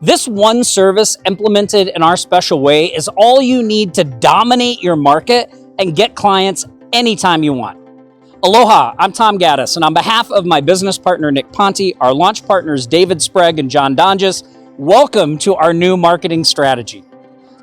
This one service implemented in our special way is all you need to dominate your market and get clients anytime you want. Aloha, I'm Tom Gaddis, and on behalf of my business partner, Nick Ponte, our launch partners, David Sprague and John Donges, welcome to our new marketing strategy.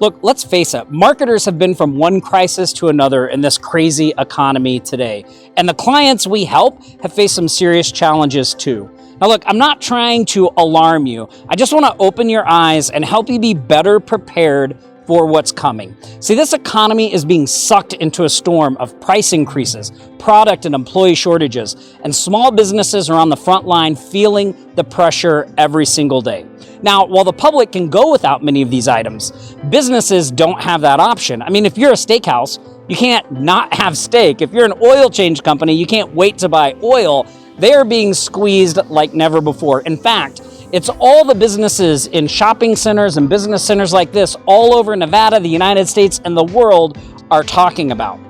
Look, let's face it, marketers have been from one crisis to another in this crazy economy today. And the clients we help have faced some serious challenges too. Now look, I'm not trying to alarm you. I just want to open your eyes and help you be better prepared for what's coming. See, this economy is being sucked into a storm of price increases, product and employee shortages, and small businesses are on the front line feeling the pressure every single day. Now, while the public can go without many of these items, businesses don't have that option. I mean, if you're a steakhouse, you can't not have steak. If you're an oil change company, you can't wait to buy oil. They are being squeezed like never before. In fact, it's all the businesses in shopping centers and business centers like this all over Nevada, the United States, and the world are talking about.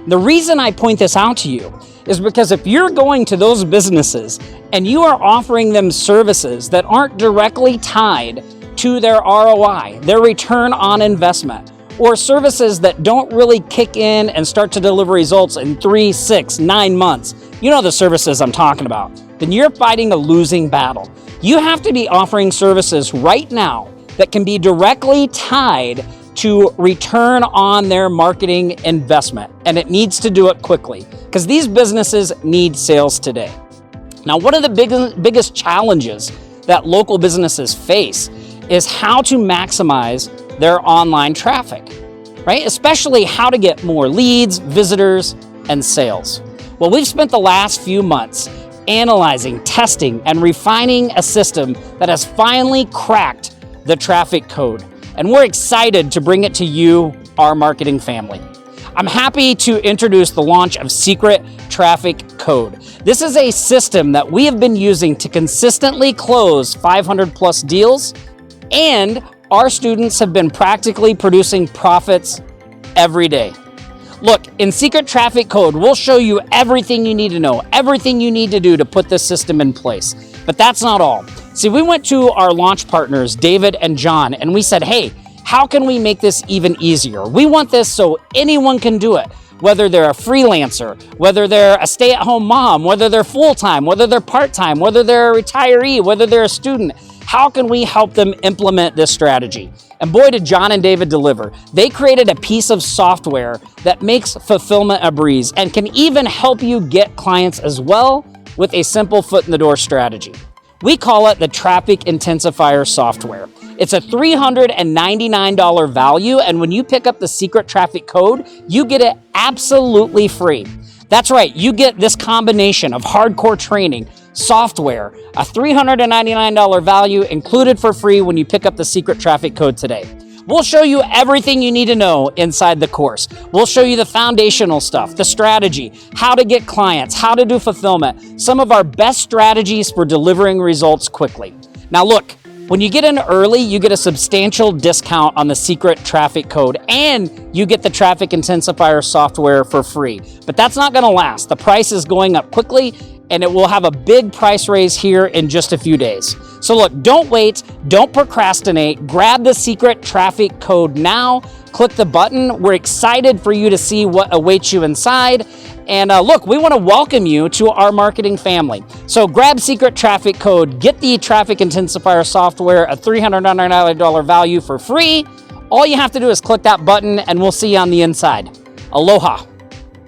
The reason I point this out to you is because if you're going to those businesses and you are offering them services that aren't directly tied to their ROI, their return on investment, or services that don't really kick in and start to deliver results in 3, 6, 9 months, you know the services I'm talking about, then you're fighting a losing battle. You have to be offering services right now that can be directly tied to return on their marketing investment, and it needs to do it quickly because these businesses need sales today. Now, one of the biggest challenges that local businesses face is how to maximize their online traffic, right? Especially how to get more leads, visitors, and sales. Well, we've spent the last few months analyzing, testing, and refining a system that has finally cracked the traffic code. And we're excited to bring it to you, our marketing family. I'm happy to introduce the launch of Secret Traffic Code. This is a system that we have been using to consistently close 500 plus deals, and our students have been practically producing profits every day. Look, in Secret Traffic Code, we'll show you everything you need to know, everything you need to do to put this system in place. But that's not all. See, we went to our launch partners, David and John, and we said, hey, how can we make this even easier? We want this so anyone can do it, whether they're a freelancer, whether they're a stay-at-home mom, whether they're full-time, whether they're part-time, whether they're a retiree, whether they're a student. How can we help them implement this strategy? And boy, did John and David deliver. They created a piece of software that makes fulfillment a breeze and can even help you get clients as well with a simple foot in the door strategy. We call it the Traffic Intensifier software. It's a $399 value, and when you pick up the Secret Traffic Code, you get it absolutely free. That's right, you get this combination of hardcore training, software, a $399 value included for free when you pick up the Secret Traffic Code today. We'll show you everything you need to know inside the course. We'll show you the foundational stuff, the strategy, how to get clients, how to do fulfillment, some of our best strategies for delivering results quickly. Now look, when you get in early, you get a substantial discount on the Secret Traffic Code, and you get the Traffic Intensifier software for free. But that's not going to last. The price is going up quickly, and it will have a big price raise here in just a few days. So look, don't wait, don't procrastinate. Grab the Secret Traffic Code now. Click the button. We're excited for you to see what awaits you inside. And look, we want to welcome you to our marketing family. So grab Secret Traffic Code, get the Traffic Intensifier software, a $399 value for free. All you have to do is click that button and we'll see you on the inside. Aloha.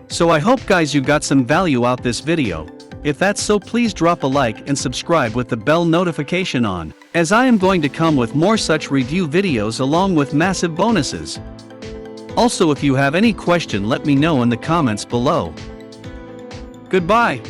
So I hope guys you got some value out this video. If that's so, please drop a like and subscribe with the bell notification on, as I am going to come with more such review videos along with massive bonuses. Also, if you have any question, let me know in the comments below. Goodbye.